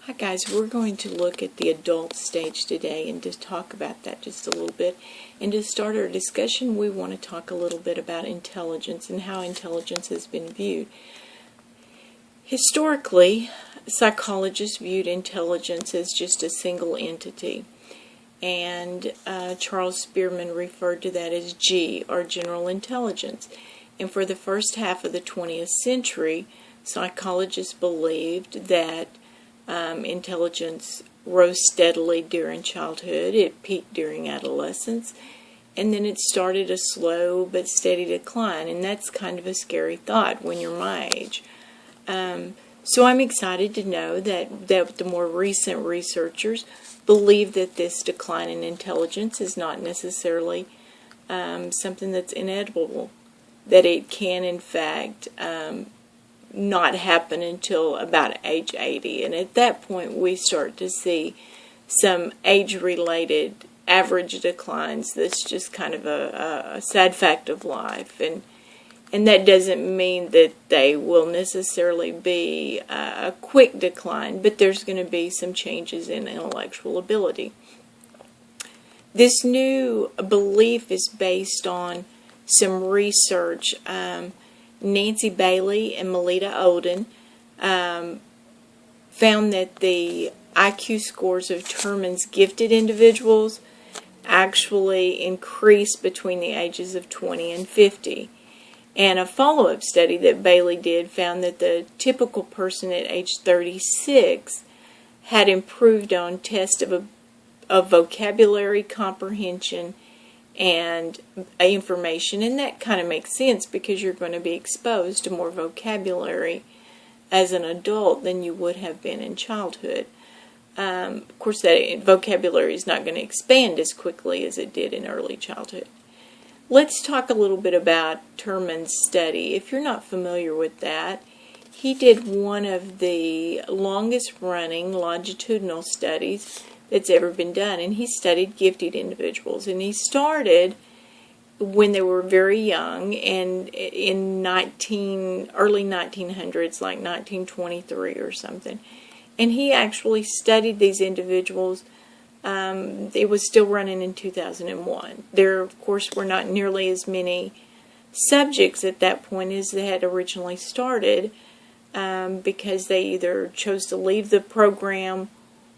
Hi guys, we're going to look at the adult stage today and just talk about that just a little bit. And to start our discussion, we want to talk a little bit about intelligence and how intelligence has been viewed. Historically, psychologists viewed intelligence as just a single entity. And Charles Spearman referred to that as G, or general intelligence. And for the first half of the 20th century, psychologists believed that intelligence rose steadily during childhood. It peaked during adolescence, and then it started a slow but steady decline. And that's kind of a scary thought when you're my age. So I'm excited to know that the more recent researchers believe that this decline in intelligence is not necessarily something that's inevitable, that it can in fact not happen until about age 80. And at that point we start to see some age-related average declines. That's just kind of a sad fact of life. And that doesn't mean that they will necessarily be a quick decline, but there's going to be some changes in intellectual ability. This new belief is based on some research. Nancy Bailey and Melita Olden found that the IQ scores of Terman's gifted individuals actually increased between the ages of 20 and 50. And a follow-up study that Bailey did found that the typical person at age 36 had improved on tests of vocabulary comprehension and information. And that kind of makes sense because you're going to be exposed to more vocabulary as an adult than you would have been in childhood. Of course, that vocabulary is not going to expand as quickly as it did in early childhood. Let's talk a little bit about Terman's study. If you're not familiar with that, he did one of the longest running longitudinal studies that's ever been done, and he studied gifted individuals. And he started when they were very young, and in early 1900s, like 1923 or something. And he actually studied these individuals. It was still running in 2001. There, of course, were not nearly as many subjects at that point as they had originally started, because they either chose to leave the program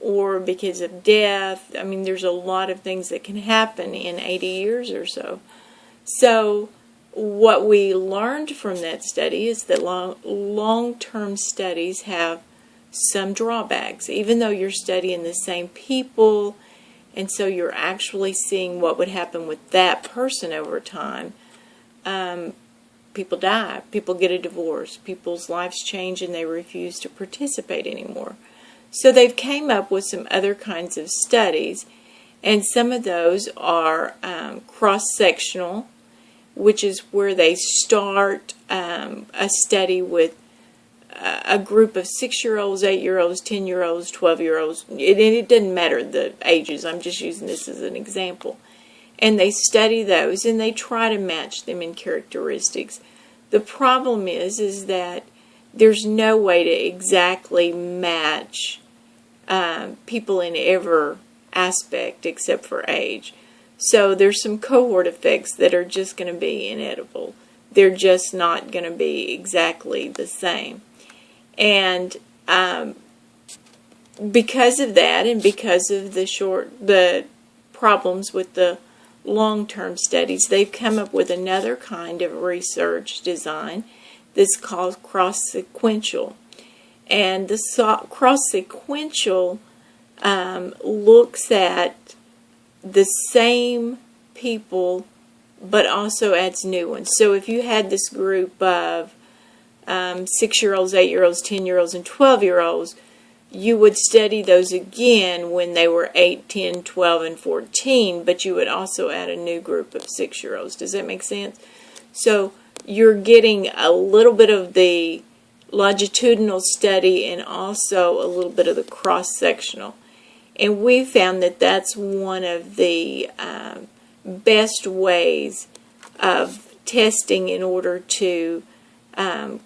or because of death. I mean, there's a lot of things that can happen in 80 years or so. So what we learned from that study is that long-term studies have some drawbacks, even though you're studying the same people, and so you're actually seeing what would happen with that person over time. People die, people get a divorce, people's lives change, and they refuse to participate anymore. So they've came up with some other kinds of studies, and some of those are cross-sectional, which is where they start a study with a group of 6-year-olds, 8-year-olds, 10-year-olds, 12-year-olds. It doesn't matter the ages. I'm just using this as an example. And they study those, and they try to match them in characteristics. The problem is that there's no way to exactly match people in every aspect except for age. So there's some cohort effects that are just going to be inedible. They're just not going to be exactly the same. And because of that, and because of the problems with the long-term studies, they've come up with another kind of research design that's called cross-sequential. And the cross-sequential looks at the same people but also adds new ones. So if you had this group of 6-year-olds, 8-year-olds, 10-year-olds, and 12-year-olds, you would study those again when they were 8, 10, 12, and 14, but you would also add a new group of 6-year-olds. Does that make sense? So you're getting a little bit of the longitudinal study and also a little bit of the cross-sectional. And we found that that's one of the best ways of testing in order to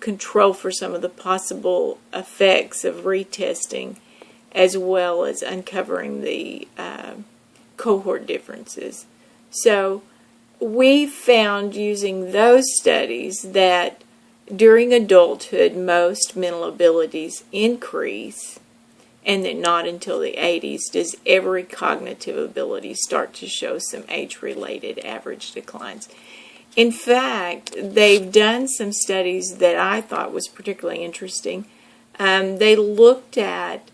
control for some of the possible effects of retesting as well as uncovering the cohort differences. So we found using those studies that during adulthood most mental abilities increase, and that not until the 80s does every cognitive ability start to show some age-related average declines. In fact, they've done some studies that I thought was particularly interesting. They looked at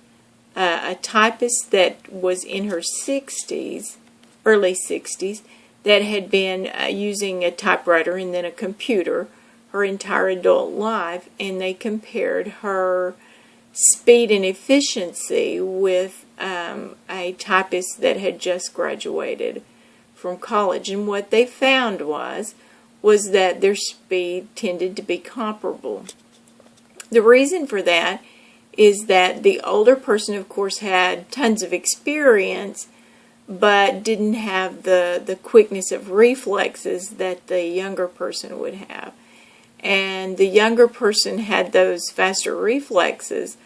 a typist that was in her 60s, early 60s, that had been using a typewriter and then a computer her entire adult life, and they compared her speed and efficiency with a typist that had just graduated from college. And what they found was that their speed tended to be comparable. The reason for that is that the older person, of course, had tons of experience, but didn't have the quickness of reflexes that the younger person would have. And the younger person had those faster reflexes,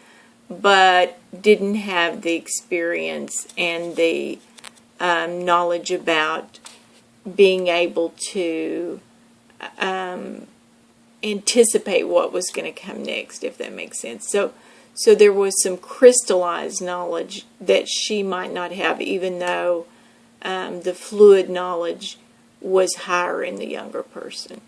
but didn't have the experience and the knowledge about being able to anticipate what was going to come next, if that makes sense. So there was some crystallized knowledge that she might not have, even though the fluid knowledge was higher in the younger person.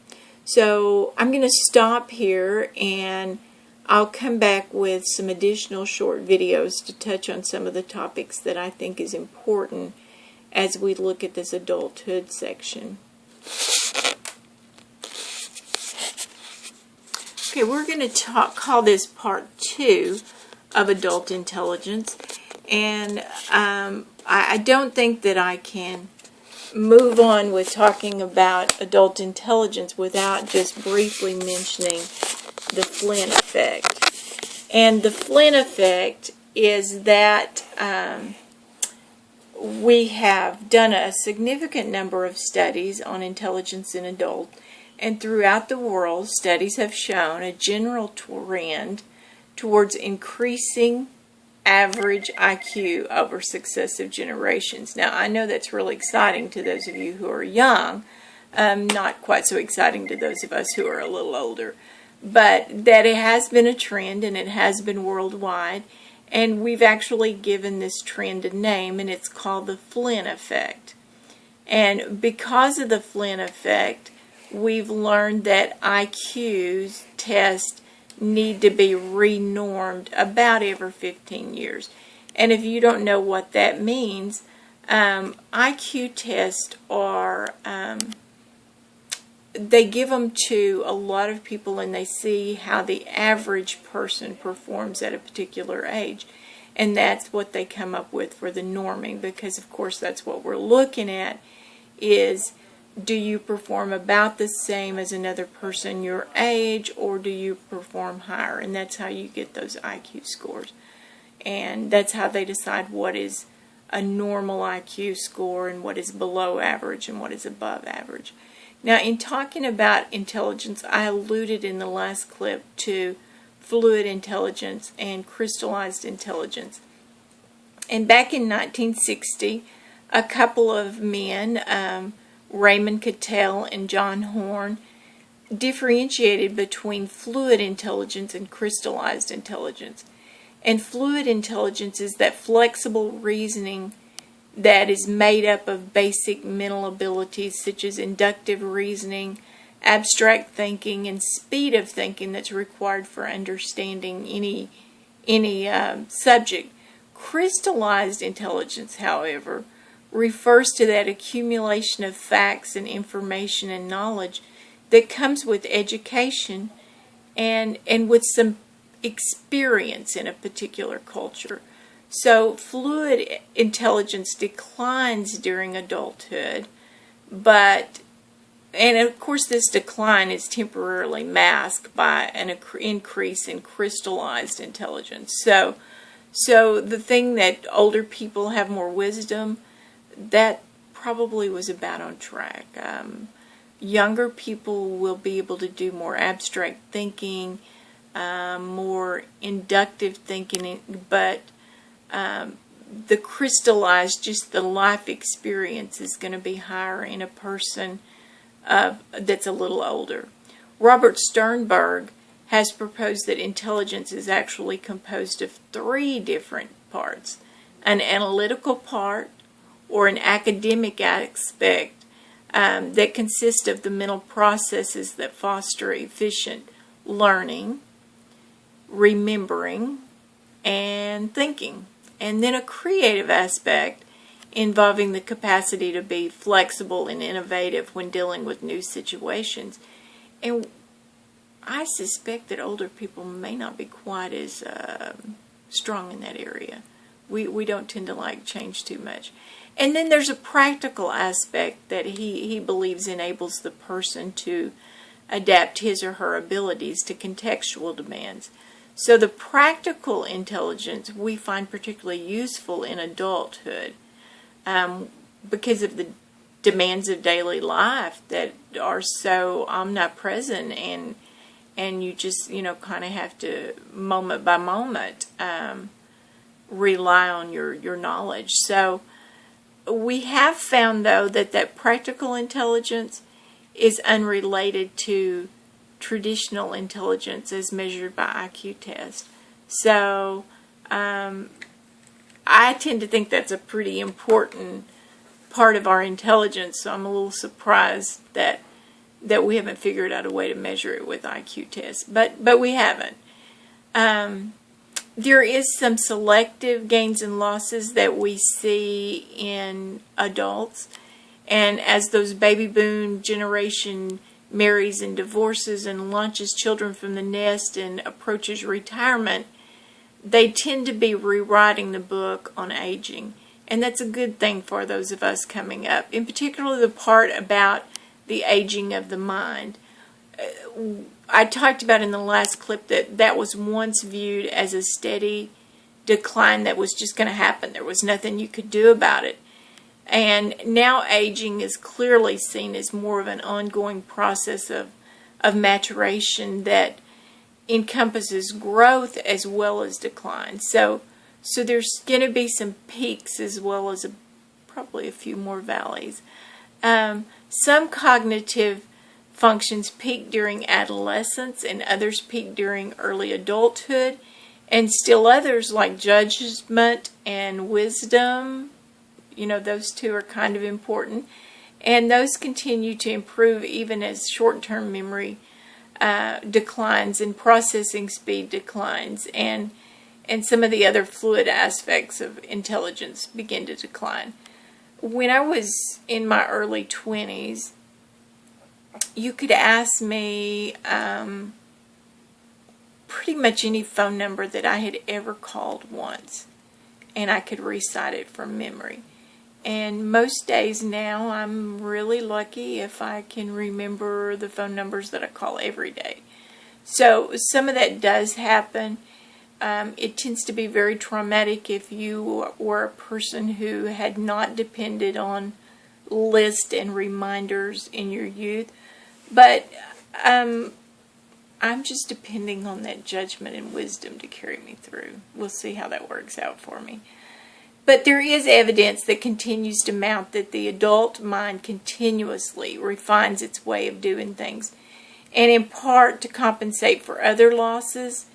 So I'm going to stop here, and I'll come back with some additional short videos to touch on some of the topics that I think is important as we look at this adulthood section. Okay, we're going to call this part 2 of adult intelligence, and I don't think that I can move on with talking about adult intelligence without just briefly mentioning the Flynn effect. And the Flynn effect is that we have done a significant number of studies on intelligence in adults, and throughout the world, studies have shown a general trend towards increasing average IQ over successive generations. Now, I know that's really exciting to those of you who are young, not quite so exciting to those of us who are a little older, but that it has been a trend, and it has been worldwide, and we've actually given this trend a name, and it's called the Flynn effect. And because of the Flynn effect, we've learned that IQ tests need to be renormed about every 15 years. And if you don't know what that means, IQ tests are, they give them to a lot of people, and they see how the average person performs at a particular age. And that's what they come up with for the norming, because of course that's what we're looking at is, do you perform about the same as another person your age, or do you perform higher? And that's how you get those IQ scores. And that's how they decide what is a normal IQ score and what is below average and what is above average. Now, in talking about intelligence, I alluded in the last clip to fluid intelligence and crystallized intelligence. And back in 1960, a couple of men, Raymond Cattell and John Horn, differentiated between fluid intelligence and crystallized intelligence. And fluid intelligence is that flexible reasoning that is made up of basic mental abilities such as inductive reasoning, abstract thinking, and speed of thinking that's required for understanding any subject. Crystallized intelligence, however, refers to that accumulation of facts and information and knowledge that comes with education and with some experience in a particular culture. So fluid intelligence declines during adulthood, and of course this decline is temporarily masked by an increase in crystallized intelligence. So the thing that older people have more wisdom, that probably was about on track. Younger people will be able to do more abstract thinking, more inductive thinking, but the crystallized, just the life experience is going to be higher in a person that's a little older. Robert Sternberg has proposed that intelligence is actually composed of 3 different parts: an analytical part, or an academic aspect that consists of the mental processes that foster efficient learning, remembering, and thinking. And then a creative aspect involving the capacity to be flexible and innovative when dealing with new situations. And I suspect that older people may not be quite as strong in that area. We don't tend to like change too much. And then there's a practical aspect that he believes enables the person to adapt his or her abilities to contextual demands. So the practical intelligence we find particularly useful in adulthood because of the demands of daily life that are so omnipresent, and you just, kind of have to, moment by moment, rely on your knowledge. So we have found, though, that practical intelligence is unrelated to traditional intelligence as measured by IQ test. So I tend to think that's a pretty important part of our intelligence, so I'm a little surprised that we haven't figured out a way to measure it with IQ tests, but we haven't. There is some selective gains and losses that we see in adults, and as those baby boom generation marries and divorces and launches children from the nest and approaches retirement, they tend to be rewriting the book on aging. And that's a good thing for those of us coming up, in particular the part about the aging of the mind. I talked about in the last clip that was once viewed as a steady decline that was just going to happen. There was nothing you could do about it. And now aging is clearly seen as more of an ongoing process of maturation that encompasses growth as well as decline. So there's going to be some peaks as well as probably a few more valleys. Some cognitive functions peak during adolescence and others peak during early adulthood, and still others like judgment and wisdom, those 2 are kind of important, and those continue to improve even as short-term memory declines and processing speed declines, and some of the other fluid aspects of intelligence begin to decline. When I was in my early 20s, you could ask me pretty much any phone number that I had ever called once, and I could recite it from memory. And most days now, I'm really lucky if I can remember the phone numbers that I call every day. So some of that does happen. It tends to be very traumatic if you were a person who had not depended on lists and reminders in your youth. But I'm just depending on that judgment and wisdom to carry me through. We'll see how that works out for me. But there is evidence that continues to mount that the adult mind continuously refines its way of doing things, and in part to compensate for other losses,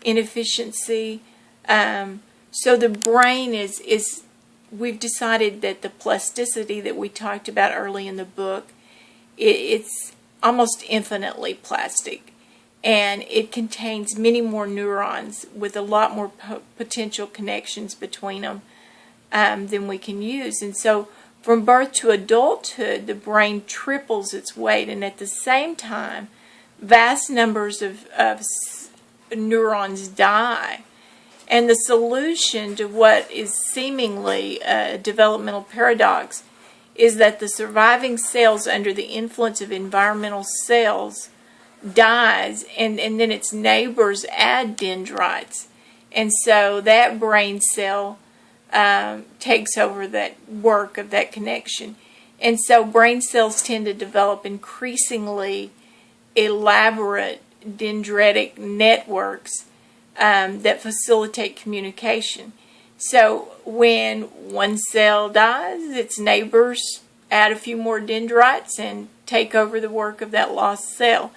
inefficiency. So the brain is we've decided that the plasticity that we talked about early in the book, it's almost infinitely plastic, and it contains many more neurons with a lot more potential connections between them than we can use. And so from birth to adulthood, the brain triples its weight, and at the same time, vast numbers of neurons die. And the solution to what is seemingly a developmental paradox is that the surviving cells under the influence of environmental cells dies, and then its neighbors add dendrites. And so that brain cell takes over that work of that connection. And so brain cells tend to develop increasingly elaborate dendritic networks that facilitate communication. So when one cell dies, its neighbors add a few more dendrites and take over the work of that lost cell.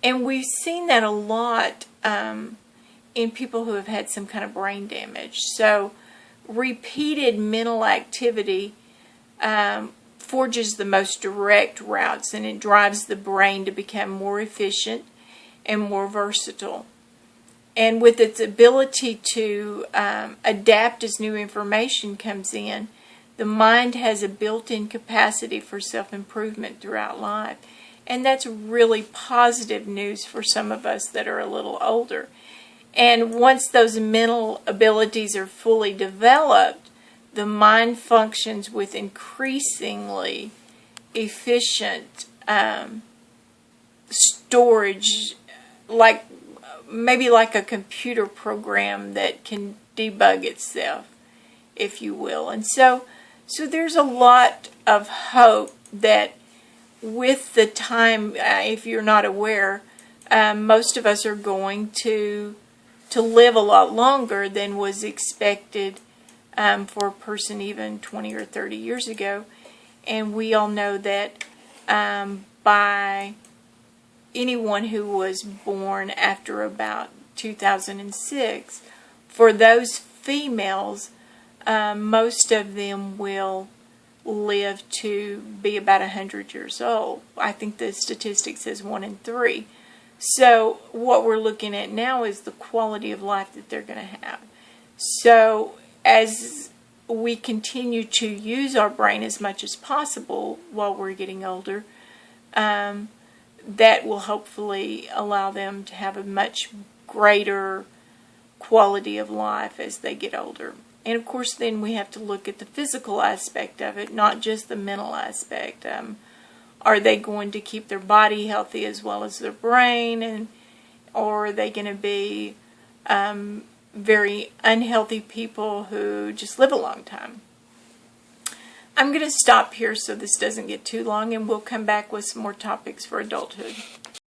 And we've seen that a lot in people who have had some kind of brain damage. So repeated mental activity forges the most direct routes, and it drives the brain to become more efficient and more versatile. And with its ability to adapt as new information comes in, the mind has a built-in capacity for self-improvement throughout life. And that's really positive news for some of us that are a little older. And once those mental abilities are fully developed, the mind functions with increasingly efficient storage, like maybe like a computer program that can debug itself, if you will. And so there's a lot of hope that with the time, if you're not aware, most of us are going to live a lot longer than was expected for a person even 20 or 30 years ago. And we all know that by anyone who was born after about 2006, for those females, most of them will live to be about 100 years old. I think the statistic says 1 in 3. So what we're looking at now is the quality of life that they're going to have. So as we continue to use our brain as much as possible while we're getting older, that will hopefully allow them to have a much greater quality of life as they get older. And of course then we have to look at the physical aspect of it, not just the mental aspect. Are they going to keep their body healthy as well as their brain, or are they going to be very unhealthy people who just live a long time? I'm going to stop here so this doesn't get too long, and we'll come back with some more topics for adulthood.